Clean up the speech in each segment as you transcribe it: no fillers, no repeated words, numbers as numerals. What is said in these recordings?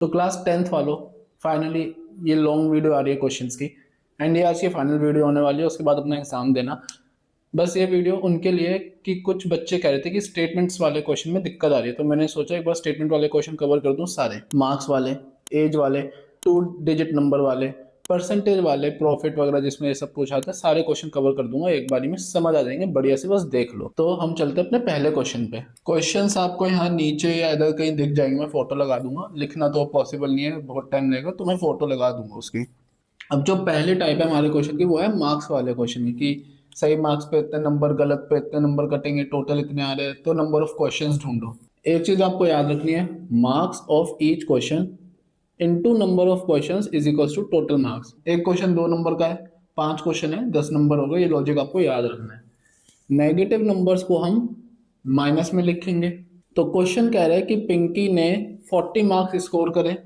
तो class 10th वालों, finally ये लॉन्ग वीडियो आ रही है क्वेश्चंस की, एंड ये आज की फाइनल वीडियो होने वाली है। उसके बाद अपना एग्जाम देना। बस ये वीडियो उनके लिए कि कुछ बच्चे कह रहे थे कि स्टेटमेंट्स वाले क्वेश्चन में दिक्कत आ रही है, तो मैंने सोचा एक बार स्टेटमेंट वाले क्वेश्चन कवर कर दूं सारे, मार्क्स वाले, एज वाले, 2 डिजिट नंबर वाले, परसेंटेज वाले, प्रॉफिट वगैरह जिसमें ये सब पूछा था, सारे क्वेश्चन कवर कर दूंगा एक बारी में, समझ आ जाएंगे बढ़िया से, बस देख लो। तो हम चलते हैं अपने पहले क्वेश्चन पे। क्वेश्चंस आपको यहाँ नीचे या इधर कहीं दिख जाएंगे, मैं फोटो लगा दूंगा, लिखना तो पॉसिबल नहीं है, बहुत टाइम लगेगा, तो मैं फोटो लगा दूंगा उसकी। अब जो पहले टाइप है हमारे क्वेश्चन की वो है मार्क्स वाले क्वेश्चन की, कि सही मार्क्स पे इतने नंबर, गलत पे इतने नंबर कटेंगे, टोटल इतने आ रहे हैं, तो नंबर ऑफ क्वेश्चंस ढूंढो। एक चीज आपको याद रखनी है, marks of each question into number of questions is equals to total marks. एक क्वेश्चन 2 नंबर का है, 5 क्वेश्चन है, 10 नंबर होगा, ये लॉजिक आपको याद रखना है। नेगेटिव नंबर्स को हम माइनस में लिखेंगे। तो क्वेश्चन कह रहा है कि पिंकी ने 40 मार्क्स स्कोर करे।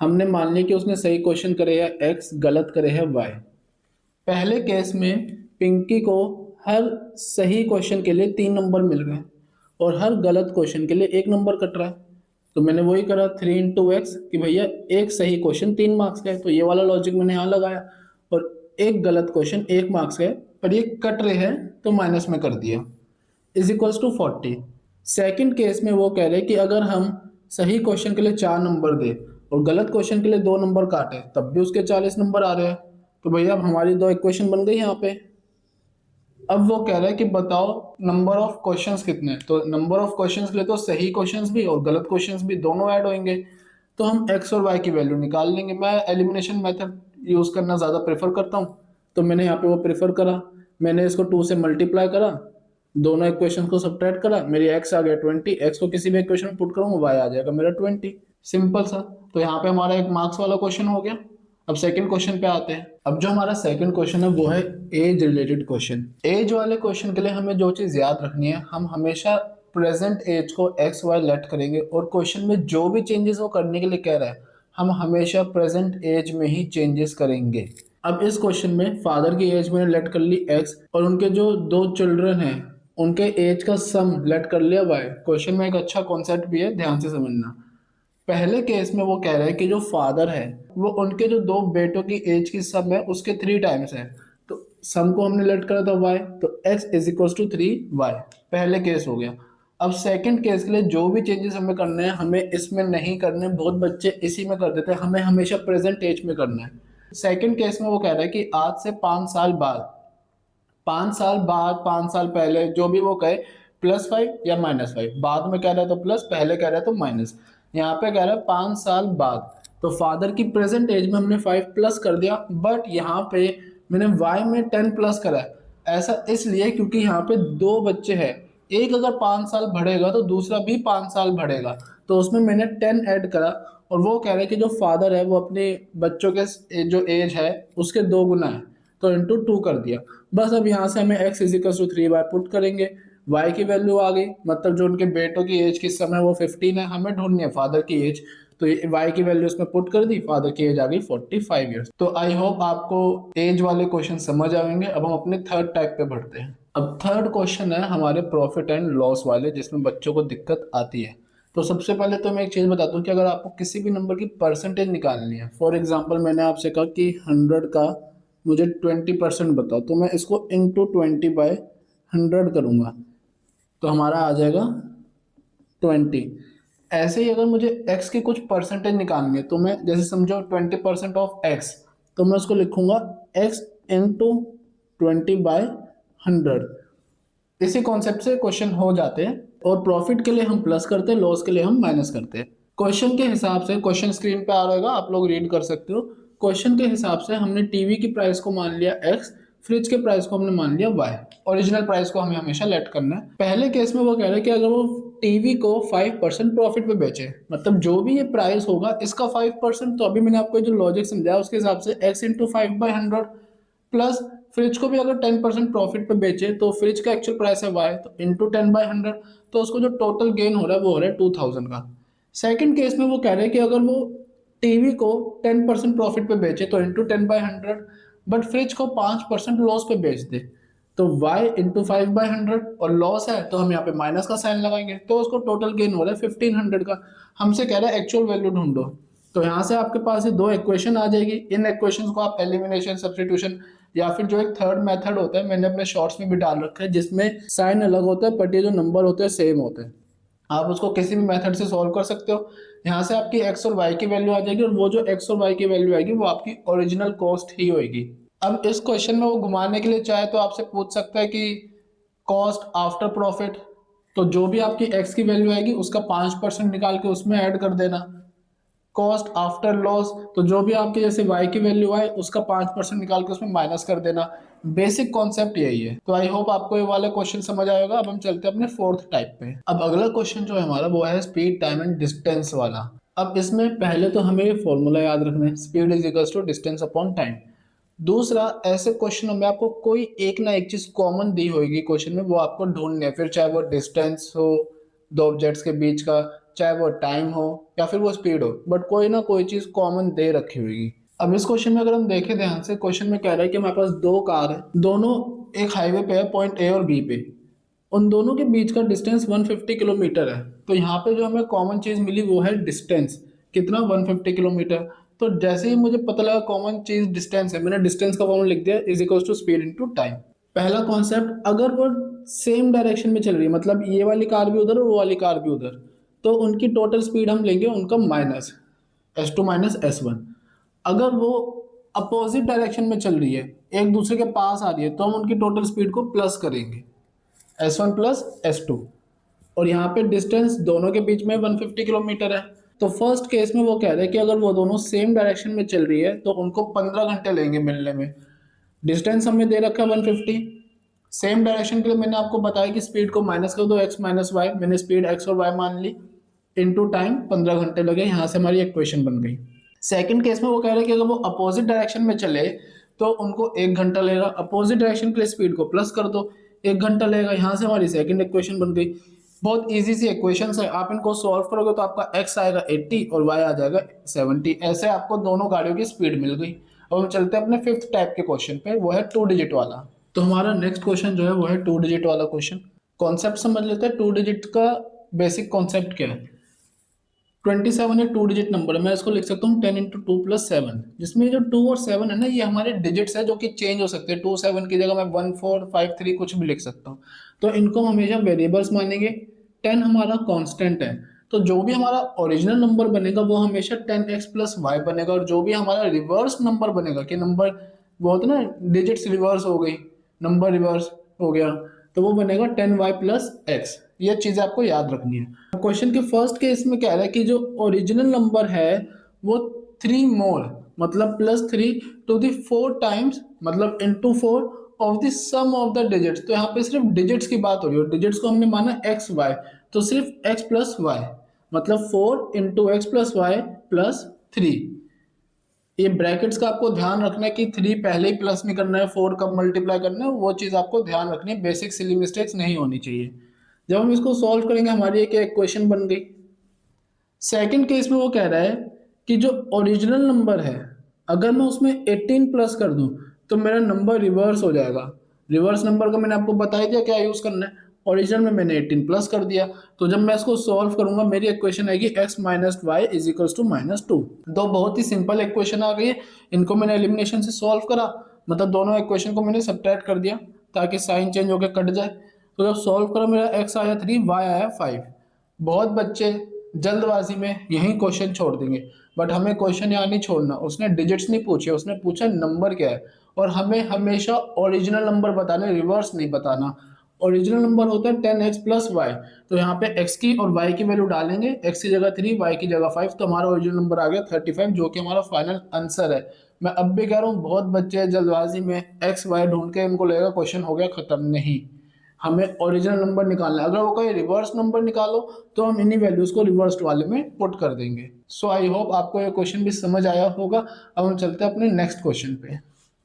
हमने मान लिया कि उसने सही क्वेश्चन करे है एक्स, गलत करे है वाई। पहले केस में पिंकी को हर सही क्वेश्चन के लिए 3 नंबर मिल गए और हर गलत क्वेश्चन के लिए 1 नंबर कट रहा है। तो मैंने वही करा 3 इंटू एक्स, कि भैया एक सही क्वेश्चन 3 मार्क्स का है, तो ये वाला लॉजिक मैंने यहाँ लगाया, और एक गलत क्वेश्चन 1 मार्क्स का है पर ये कट रहे हैं तो माइनस में कर दिया, is equals to 40। Second case में वो कह रहे हैं कि अगर हम सही क्वेश्चन के लिए 4 नंबर दे और गलत क्वेश्चन के लिए 2 नंबर काटे तब भी उसके 40 नंबर आ रहे हैं। तो भैया अब हमारी 2 इक्वेशन बन गई यहाँ पे। अब वो कह रहा है कि बताओ नंबर ऑफ क्वेश्चंस कितने हैं। तो नंबर ऑफ क्वेश्चंस के लिए तो सही क्वेश्चंस भी और गलत क्वेश्चंस भी दोनों ऐड होंगे, तो हम एक्स और वाई की वैल्यू निकाल लेंगे। मैं एलिमिनेशन मेथड यूज करना ज़्यादा प्रेफर करता हूँ, तो मैंने यहाँ पे वो प्रेफर करा। मैंने इसको 2 से मल्टीप्लाई करा, दोनों इक्वेशन को सब्ट्रैक्ट करा, मेरी एक्स आ गया 20, एक्स को किसी भी इक्वेशन में पुट करूँगा वाई आ जाएगा मेरा 20, सिंपल सा। तो यहाँ पे हमारा एक मार्क्स वाला क्वेश्चन हो गया। अब सेकंड क्वेश्चन पे आते हैं। अब जो हमारा सेकंड क्वेश्चन है वो है एज रिलेटेड क्वेश्चन। एज वाले क्वेश्चन के लिए हमें जो चीज़ याद रखनी है, हम हमेशा प्रेजेंट एज को एक्स वाई लेट करेंगे, और क्वेश्चन में जो भी चेंजेस वो करने के लिए कह रहा है हम हमेशा प्रेजेंट एज में ही चेंजेस करेंगे। अब इस क्वेश्चन में फादर की एज मैंने लेट कर ली एक्स, और उनके जो 2 चिल्ड्रन हैं उनके एज का सम लेट कर लिया वाई। क्वेश्चन में एक अच्छा कॉन्सेप्ट भी है, ध्यान से समझना। पहले केस में वो कह रहा है कि जो फादर है वो उनके जो 2 बेटों की एज की सम है उसके 3 टाइम्स है, तो सम को हमने लेट करा था वाई, तो x is equal to 3y। पहले केस हो गया। अब सेकंड केस के लिए जो भी चेंजेस हमें करने हैं हमें इसमें नहीं करने, बहुत बच्चे इसी में कर देते हैं, हमें हमेशा प्रेजेंट एज में करना है। सेकंड केस में वो कह रहा है कि आज से 5 साल बाद, 5 साल बाद, 5 साल पहले, जो भी वो कहे, +5 या -5, बाद में कह रहा है तो प्लस, पहले कह रहा है तो माइनस। यहाँ पे कह रहा है 5 साल बाद, तो फादर की प्रेजेंट एज में हमने 5 प्लस कर दिया, बट यहाँ पे मैंने वाई में 10 प्लस करा है। ऐसा इसलिए क्योंकि यहाँ पे 2 बच्चे हैं, एक अगर 5 साल बढ़ेगा तो दूसरा भी 5 साल बढ़ेगा, तो उसमें मैंने 10 ऐड करा। और वो कह रहे हैं कि जो फादर है वो अपने बच्चों के जो एज है उसके 2 गुना है, तो इंटू 2 कर दिया। बस अब यहाँ से हमें x is equal to 3y put करेंगे, y की वैल्यू आ गई, मतलब जो उनके बेटों की एज किस समय वो 15 है, हमें ढूंढनी है फादर की एज, तो y की वैल्यू इसमें पुट कर दी, फादर की एज आ गई 45 ईयर्स। तो आई होप आपको एज वाले क्वेश्चन समझ आएंगे। अब हम अपने थर्ड टाइप पे बढ़ते हैं। अब थर्ड क्वेश्चन है हमारे प्रॉफिट एंड लॉस वाले, जिसमें बच्चों को दिक्कत आती है। तो सबसे पहले तो मैं एक चीज़ बताता हूँ कि अगर आपको किसी भी नंबर की परसेंटेज निकालनी है, फॉर एग्जाम्पल मैंने आपसे कहा कि 100 का मुझे 20% बताओ, तो मैं इसको इंटू 20/100 करूँगा, तो हमारा आ जाएगा 20। ऐसे ही अगर मुझे x की कुछ परसेंटेज निकालनी है, तो मैं जैसे समझो 20% ऑफ x, तो मैं उसको लिखूंगा x इंटू 20/100। इसी कॉन्सेप्ट से क्वेश्चन हो जाते हैं, और प्रॉफिट के लिए हम प्लस करते हैं, लॉस के लिए हम माइनस करते हैं। क्वेश्चन के हिसाब से, क्वेश्चन स्क्रीन पे आ रहेगा, आप लोग रीड कर सकते हो। क्वेश्चन के हिसाब से हमने टीवी की प्राइस को मान लिया x, फ्रिज के प्राइस को हमने मान लिया y, ओरिजिनल प्राइस को हमें हमेशा लेट करना है। पहले केस में वो कह रहे हैं कि अगर वो टीवी को 5% प्रॉफिट पे बेचे, मतलब जो भी ये प्राइस होगा इसका 5%, तो अभी मैंने आपको जो लॉजिक समझाया उसके हिसाब से x इंटू 5/100 प्लस फ्रिज को भी अगर 10% प्रॉफिट पे बेचे, तो फ्रिज का एक्चुअल प्राइस है y, तो इंटू 10/100, तो उसको जो टोटल गेन हो रहा है वो हो रहा है 2000 का। सेकंड केस में वो कह रहे हैं कि अगर वो टीवी को 10% प्रॉफिट पे बेचे तो इंटू 10/100, बट फ्रिज को 5% लॉस पे बेच दे, तो y इंटू 5/100, और लॉस है तो हम यहाँ पे माइनस का साइन लगाएंगे, तो उसको टोटल गेन हो रहा है 1500 का। हमसे कह रहा है एक्चुअल वैल्यू ढूंढो, तो यहाँ से आपके पास ये दो इक्वेशन आ जाएगी। इन इक्वेशंस को आप एलिमिनेशन, सब्स्टिट्यूशन या फिर जो एक थर्ड मेथड होता है, मैंने अपने शॉर्ट्स में भी डाल रखा है, जिसमें साइन अलग होता है बट ये जो नंबर होते हैं सेम होते हैं, आप उसको किसी भी मेथड से सॉल्व कर सकते हो। यहाँ से आपकी एक्स और वाई की वैल्यू आ जाएगी और वो जो एक्स और वाई की वैल्यू आएगी वो आपकी ओरिजिनल कॉस्ट ही होगी। अब इस क्वेश्चन में वो घुमाने के लिए चाहे तो आपसे पूछ सकता है कि कॉस्ट आफ्टर प्रॉफिट, तो जो भी आपकी एक्स की वैल्यू आएगी उसका 5% निकाल के उसमें ऐड कर देना। कॉस्ट आफ्टर लॉस, तो जो भी आपके जैसे वाई की वैल्यू आए उसका 5% निकाल के उसमें माइनस कर देना। बेसिक कॉन्सेप्ट यही है। तो आई होप आपको ये वाला क्वेश्चन समझ आएगा। अब हम चलते हैं अपने फोर्थ टाइप पे। अब अगला क्वेश्चन जो है हमारा वो है स्पीड, टाइम एंड डिस्टेंस वाला। अब इसमें पहले तो हमें ये फॉर्मूला याद रखना है, speed is equals to distance upon time. दूसरा, ऐसे क्वेश्चनों में आपको कोई एक ना एक चीज कॉमन दी होगी क्वेश्चन में, वो आपको ढूंढनी है, फिर चाहे वो डिस्टेंस हो दो ऑब्जेक्ट्स के बीच का, चाहे वो टाइम हो या फिर वो स्पीड हो, बट कोई ना कोई चीज कॉमन दे रखी होगी। अब इस क्वेश्चन में अगर हम देखें ध्यान से, क्वेश्चन में कह रहा है कि हमारे पास दो कार है, दोनों एक हाईवे पे है पॉइंट ए और बी पे, उन दोनों के बीच का डिस्टेंस 150 किलोमीटर है। तो यहाँ पे जो हमें कॉमन चीज़ मिली वो है डिस्टेंस, कितना 150 किलोमीटर। तो जैसे ही मुझे पता लगा कॉमन चीज़ डिस्टेंस है, मैंने डिस्टेंस का फॉर्मूला लिख दिया is equals to speed into time. पहला कॉन्सेप्ट, अगर वो सेम डायरेक्शन में चल रही है, मतलब ये वाली कार भी उधर और वो वाली कार भी उधर, तो उनकी टोटल स्पीड हम लेंगे उनका माइनस S2 माइनस S1। अगर वो अपोजिट डायरेक्शन में चल रही है, एक दूसरे के पास आ रही है, तो हम उनकी टोटल स्पीड को प्लस करेंगे S1 प्लस S2। और यहाँ पे डिस्टेंस दोनों के बीच में 150 किलोमीटर है। तो फर्स्ट केस में वो कह रहे हैं कि अगर वो दोनों सेम डायरेक्शन में चल रही है तो उनको 15 घंटे लेंगे मिलने में। डिस्टेंस हमने दे रखा है 150, सेम डायरेक्शन के लिए मैंने आपको बताया कि स्पीड को माइनस कर दो, x माइनस वाई, मैंने स्पीड x और y मान ली, इनटू टाइम 15 घंटे लगे। यहाँ से हमारी इक्वेशन बन गई। सेकंड केस में वो कह रहे हैं कि अगर वो अपोजिट डायरेक्शन में चले तो उनको 1 घंटा लगेगा, अपोजिट डायरेक्शन के लिए स्पीड को प्लस कर दो, 1 घंटा लगेगा। यहाँ से हमारी सेकंड इक्वेशन बन गई। बहुत इजी सी इक्वेशन है, आप इनको सॉल्व करोगे तो आपका x आएगा 80 और y आ जाएगा 70। ऐसे आपको दोनों गाड़ियों की स्पीड मिल गई। अब हम चलते हैं अपने फिफ्थ टाइप के क्वेश्चन पे, वो है 2 डिजिट वाला। तो हमारा नेक्स्ट क्वेश्चन जो है वो है 2 डिजिट वाला क्वेश्चन। कॉन्सेप्ट समझ लेते हैं। 2 डिजिट का बेसिक कॉन्सेप्ट क्या है। 27 एक 2 डिजिट नंबर है, मैं इसको लिख सकता हूँ 10 इंटू 2 प्लस 7, जिसमें जो 2 और 7 है ना, ये हमारे डिजिट्स है जो कि चेंज हो सकते हैं। 2 7 की जगह मैं 1 4 5 3 कुछ भी लिख सकता हूँ, तो इनको हम हमेशा वेरिएबल्स मानेंगे। 10 हमारा कांस्टेंट है, तो जो भी हमारा ओरिजिनल नंबर बनेगा वो हमेशा 10x प्लस वाई बनेगा। और जो भी हमारा रिवर्स नंबर बनेगा, कि नंबर वो होता है ना, डिजिट्स रिवर्स हो गई, नंबर रिवर्स हो गया, तो वो बनेगा 10y प्लस एक्स। ये चीज़ें आपको याद रखनी है। क्वेश्चन के फर्स्ट केस में कह रहा है कि जो ओरिजिनल नंबर है वो 3 मोर, मतलब +3 टू द 4 टाइम्स, मतलब into 4 of the sum of the digits. तो यहाँ पे सिर्फ डिजिट्स की बात हो रही है, डिजिट्स को हमने माना एक्स वाई, तो सिर्फ x प्लस वाई, मतलब 4 into x plus y plus 3। ये ब्रैकेट्स का आपको ध्यान रखना है कि 3 पहले ही प्लस नहीं करना है, 4 कब मल्टीप्लाई करना है, वो चीज़ आपको ध्यान रखनी है। बेसिक सिली मिस्टेक्स नहीं होनी चाहिए। जब हम इसको सॉल्व करेंगे हमारी एक इक्वेशन बन गई। सेकंड केस में वो कह रहा है कि जो ओरिजिनल नंबर है, अगर मैं उसमें 18 प्लस कर दूं तो मेरा नंबर रिवर्स हो जाएगा। रिवर्स नंबर का मैंने आपको बता ही दिया क्या यूज़ करना है। ओरिजिनल में मैंने 18 प्लस कर दिया, तो जब मैं इसको सॉल्व करूंगा मेरी इक्वेशन आएगी x minus y is equals to -2। दो बहुत ही सिंपल इक्वेशन आ गई है। इनको मैंने एलिमिनेशन से सॉल्व करा, मतलब दोनों इक्वेशन को मैंने सब्ट्रैक्ट कर दिया ताकि साइन चेंज होकर कट जाए। तो जब सॉल्व करा मेरा x आया 3, y आया 5। बहुत बच्चे जल्दबाजी में यही क्वेश्चन छोड़ देंगे, बट हमें क्वेश्चन यहाँ नहीं छोड़ना। उसने डिजिट्स नहीं पूछे, उसने पूछा नंबर क्या है, और हमें हमेशा ओरिजिनल नंबर बताने, रिवर्स नहीं बताना। ओरिजिनल नंबर होता है 10x प्लस वाई, तो यहाँ पे x की और y की वैल्यू डालेंगे, x की जगह 3, y की जगह 5, तो हमारा ओरिजिनल नंबर आ गया 35, जो कि हमारा फाइनल आंसर है। मैं अब भी कह रहा हूँ, बहुत बच्चे जल्दबाजी में x y ढूंढ के इनको लगेगा क्वेश्चन हो गया खत्म। नहीं, हमें ओरिजिनल नंबर निकालना है। अगर वो कोई रिवर्स नंबर निकालो तो हम इन्हीं वैल्यूज को रिवर्स वाले में पुट कर देंगे। सो आई होप आपको ये क्वेश्चन भी समझ आया होगा। अब हम चलते हैं अपने नेक्स्ट क्वेश्चन पे।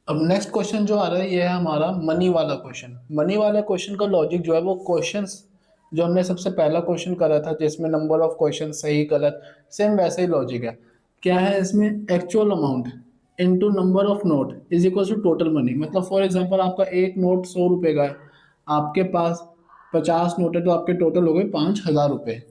अब नेक्स्ट क्वेश्चन जो आ रहा है ये है हमारा मनी वाला क्वेश्चन। मनी वाला क्वेश्चन का लॉजिक जो है वो क्वेश्चंस जो हमने सबसे पहला क्वेश्चन करा था जिसमें नंबर ऑफ क्वेश्चन सही गलत, सेम वैसे ही लॉजिक है। क्या है इसमें, actual amount into number of note is equal to total money. मतलब फॉर एग्जांपल आपका एक नोट 100 रुपये का है, आपके पास 50 नोट है, तो आपके टोटल हो गए 5000 रुपये।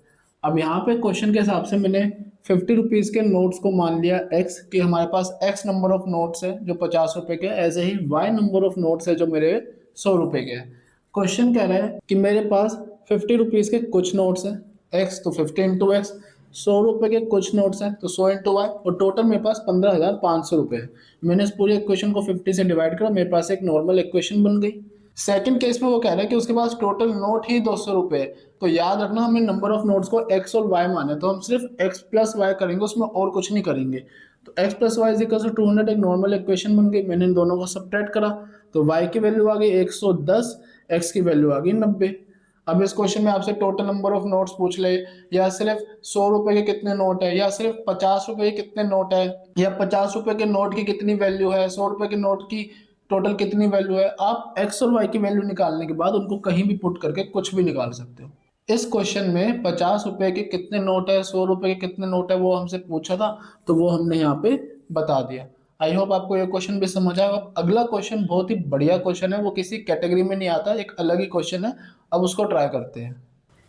अब यहाँ पे क्वेश्चन के हिसाब से मैंने 50 रुपीज़ के नोट्स को मान लिया x कि हमारे पास x नंबर ऑफ नोट्स है जो 50 रुपए के, ऐसे ही y नंबर ऑफ नोट्स है जो मेरे 100 रुपए के हैं। क्वेश्चन कह रहा है कि मेरे पास 50 रुपीज़ के कुछ नोट्स हैं, x तो 50 इंटू एक्स, 100 रुपए के कुछ नोट्स हैं तो 100 इंटू वाई, और टोटल मेरे पास 15,500 रुपये है। मैंने इस पूरे इक्वेशन को 50 से डिवाइड करा, मेरे पास एक नॉर्मल इक्वेशन बन गई। सेकंड केस में वो कह रहा है कि उसके पास टोटल नोट ही 200 रुपये है। तो याद रखना हमें नंबर ऑफ नोट्स को x और y माने, तो हम सिर्फ x प्लस वाई करेंगे, उसमें और कुछ नहीं करेंगे। तो x plus y is equal to 200 एक नॉर्मल इक्वेशन बन गई। मैंने इन दोनों को सब्ट्रैक्ट करा तो y की वैल्यू आ गई 110, x की वैल्यू आ गई 90। अब इस क्वेश्चन में आपसे टोटल नंबर ऑफ नोट्स पूछ ले, या सिर्फ 100 रुपए के कितने नोट है, या सिर्फ 50 रुपए के कितने नोट है, या 50 रुपए के नोट की कितनी वैल्यू है, 100 रुपए के नोट की टोटल कितनी वैल्यू है, आप x और y की वैल्यू निकालने के बाद उनको कहीं भी पुट करके कुछ भी निकाल सकते हो। इस क्वेश्चन में 50 रुपए के कितने नोट है, 100 रुपए के कितने नोट है वो हमसे पूछा था, तो वो हमने यहाँ पे बता दिया। आई होप आपको ये क्वेश्चन भी समझ आया। अब अगला क्वेश्चन बहुत ही बढ़िया क्वेश्चन है, वो किसी कैटेगरी में नहीं आता, एक अलग ही क्वेश्चन है। अब उसको ट्राई करते हैं।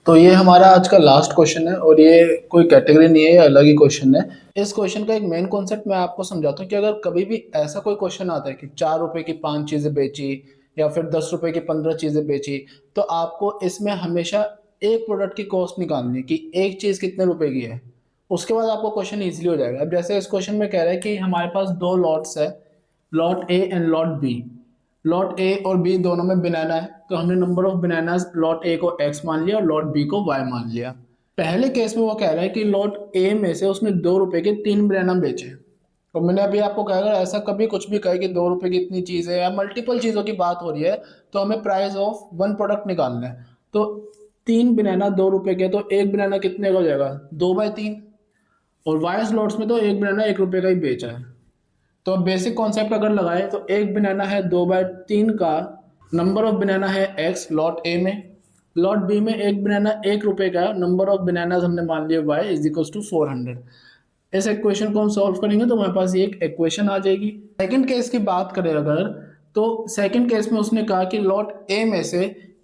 तो ये हमारा आज का लास्ट क्वेश्चन है, और ये कोई कैटेगरी नहीं है, ये अलग ही क्वेश्चन है। इस क्वेश्चन का एक मेन कॉन्सेप्ट मैं आपको समझाता हूँ कि अगर कभी भी ऐसा कोई क्वेश्चन आता है कि 4 रुपए की 5 चीज़ें बेची, या फिर 10 रुपए की 15 चीज़ें बेची, तो आपको इसमें हमेशा एक प्रोडक्ट की कॉस्ट निकालनी है कि एक चीज़ कितने रुपए की है। उसके बाद आपको क्वेश्चन ईजिली हो जाएगा। अब जैसे इस क्वेश्चन में कह रहा है कि हमारे पास 2 लॉट्स है, lot A and lot B. Lot A और बी दोनों में बनाना है, तो हमने number of bananas lot A को x मान लिया और लॉट बी को y मान लिया। पहले केस में वो कह रहा है कि लॉट ए में से उसने 2 रुपए के 3 बनाना बेचे। तो मैंने अभी आपको कहा अगर ऐसा कभी कुछ भी कहे कि 2 रुपए की इतनी चीज़ है या मल्टीपल चीज़ों की बात हो रही है, तो हमें प्राइस ऑफ वन प्रोडक्ट निकालना है। तो 3 बनाना 2 रुपए के, तो एक बनाना कितने का हो जाएगा, 2/3। और वाई लॉट्स में तो एक बनाना 1 रुपए का ही बेचा है। तो बेसिक कॉन्सेप्ट अगर लगाए तो एक बनाना है 2/3 का, नंबर ऑफ बनाना है x लॉट ए में, लॉट बी में एक बनाना 1 रुपए का, नंबर ऑफ बनानाज हमने मान लिया y इज इक्वल्स टू 400। इस इक्वेशन को हम सॉल्व करेंगे तो हमारे पास ये एक इक्वेशन आ जाएगी। सेकंड केस की बात करें अगर, तो सेकंड केस में उसने कहा कि लॉट ए में से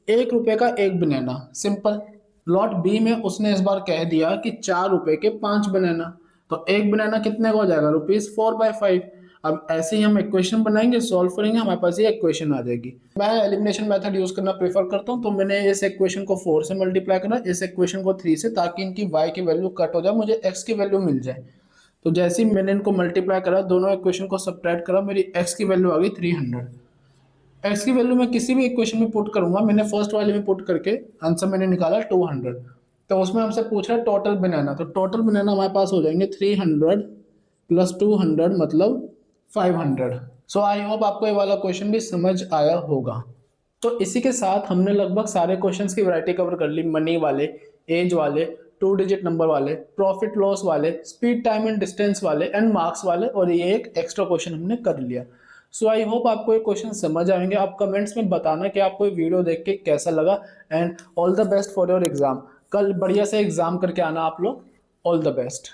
1 रुपए का एक बनाना, सिंपल। लॉट बी में उसने इस बार कह दिया कि 4 रुपए के 5 बनाना, तो एक बनाना कितने का हो जाएगा, ₹4/5। अब ऐसे ही हम इक्वेशन बनाएंगे, सॉल्व करेंगे, हमारे पास ये इक्वेशन आ जाएगी। मैं एलिमिनेशन मेथड यूज करना प्रेफर करता हूँ, तो मैंने इस इक्वेशन को 4 से मल्टीप्लाई करा, इस इक्वेशन को 3 से, ताकि इनकी y की वैल्यू कट हो जाए, मुझे x की वैल्यू मिल जाए। तो जैसे ही मैंने इनको मल्टीप्लाई करा, दोनों इक्वेशन को सब्ट्रैक्ट करा, मेरी x की वैल्यू आ गई 300। x की वैल्यू मैं किसी भी इक्वेशन में पुट करूंगा, मैंने फर्स्ट वाले में पुट करके आंसर मैंने निकाला 200। तो उसमें हमसे पूछ रहा है टोटल बनाना, तो टोटल बनाना हमारे पास हो जाएंगे 300 प्लस 200 मतलब 500। सो आई होप आपको ये वाला क्वेश्चन भी समझ आया होगा। तो इसी के साथ हमने लगभग सारे क्वेश्चंस की वैरायटी कवर कर ली, मनी वाले, एज वाले, 2 डिजिट नंबर वाले, प्रॉफिट लॉस वाले, स्पीड टाइम एंड डिस्टेंस वाले, एंड मार्क्स वाले, और ये एक एक्स्ट्रा क्वेश्चन हमने कर लिया। सो आई होप आपको ये क्वेश्चन समझ आएंगे। आप कमेंट्स में बताना कि आपको ये वीडियो देख के कैसा लगा, and all the best for your exam. कल बढ़िया से एग्जाम करके आना आप लोग। All the best.